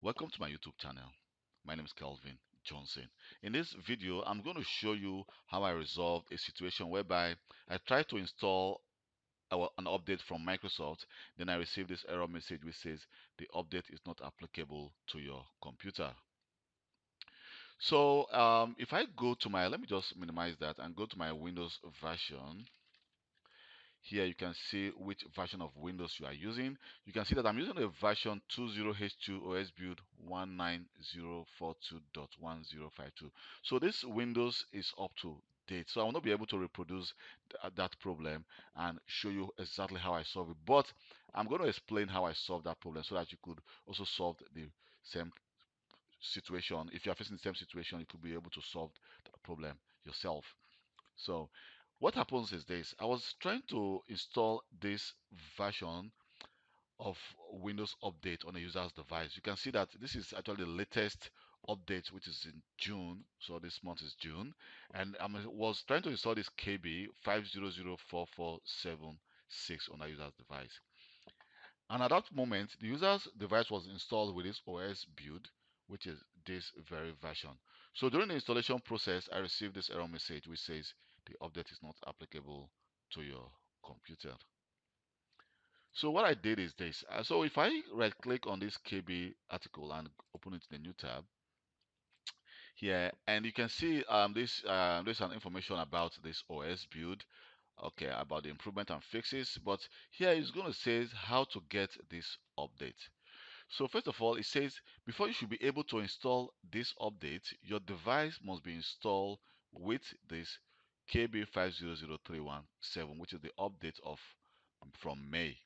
Welcome to my YouTube channel. My name is Kelvin Johnson. In this video, I'm going to show you how I resolved a situation whereby I tried to install an update from Microsoft, then I received this error message which says the update is not applicable to your computer. So if I go to my, let me just minimize that and go to my Windows version. Here you can see which version of Windows you are using. You can see that I'm using a version 20H2 OS build 19042.1052. So this Windows is up to date. So I will not be able to reproduce that problem and show you exactly how I solve it. But I'm going to explain how I solved that problem so that you could also solve the same situation. If you are facing the same situation, you could be able to solve the problem yourself. So what happens is this. I was trying to install this version of Windows Update on a user's device. You can see that this is actually the latest update, which is in June. So this month is June. And I was trying to install this KB 5004476 on a user's device. And at that moment, the user's device was installed with this OS build, which is this very version. So during the installation process, I received this error message which says the update is not applicable to your computer. So what I did is this. So if I right click on this KB article and open it in a new tab here, and you can see there's an information about this OS build, okay, about the improvement and fixes, but here it's going to say how to get this update. So first of all, it says before you should be able to install this update, your device must be installed with this KB500317, which is the update of from May.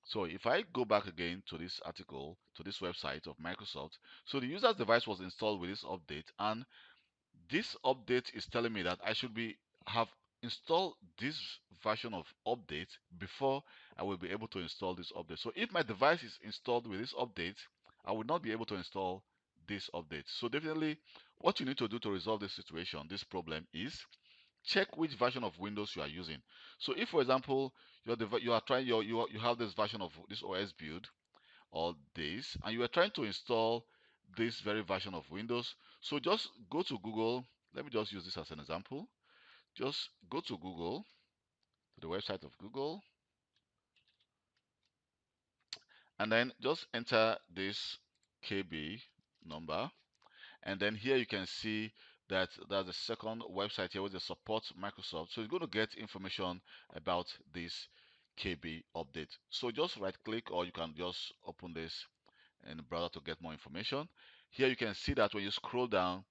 So if I go back again to this article, to this website of Microsoft, so the user's device was installed with this update, and this update is telling me that I should be have installed this version of update before I will be able to install this update. So if my device is installed with this update, I will not be able to install this update. So definitely what you need to do to resolve this situation, this problem, is check which version of Windows you are using. So if for example you are trying you have this version of this OS build or this, and you are trying to install this very version of Windows, so just go to Google. Let me just use this as an example. Just go to Google, to the website of Google, and then just enter this KB number, and then here you can see that there's a second website here with the support Microsoft. So you're going to get information about this KB update. So just right click, or you can just open this in the browser to get more information. Here you can see that when you scroll down,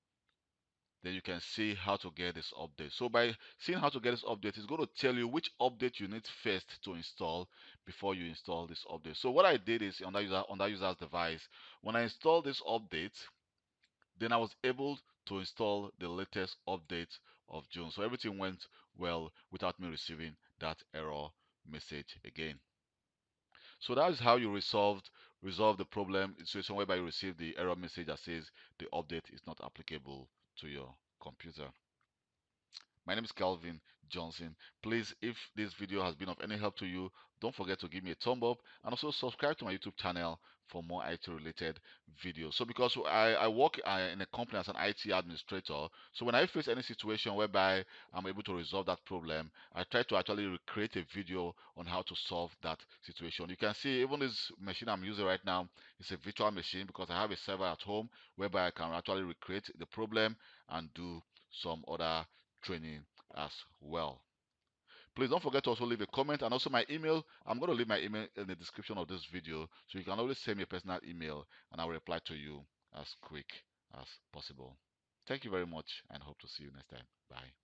then you can see how to get this update. So by seeing how to get this update, it's going to tell you which update you need first to install before you install this update. So what I did is on that user's device, when I installed this update, then I was able to install the latest update of June. So everything went well without me receiving that error message again. So that is how you resolve the problem situation whereby you receive the error message that says the update is not applicable to your computer. My name is Calvin Johnson. Please, if this video has been of any help to you, don't forget to give me a thumb up and also subscribe to my YouTube channel for more IT related videos. So because I work in a company as an IT administrator, so when I face any situation whereby I'm able to resolve that problem, I try to actually recreate a video on how to solve that situation. You can see even this machine I'm using right now is a virtual machine because I have a server at home whereby I can actually recreate the problem and do some other training as well. Please don't forget to also leave a comment and also my email. I'm going to leave my email in the description of this video, so you can always send me a personal email and I'll reply to you as quick as possible. Thank you very much and hope to see you next time. Bye.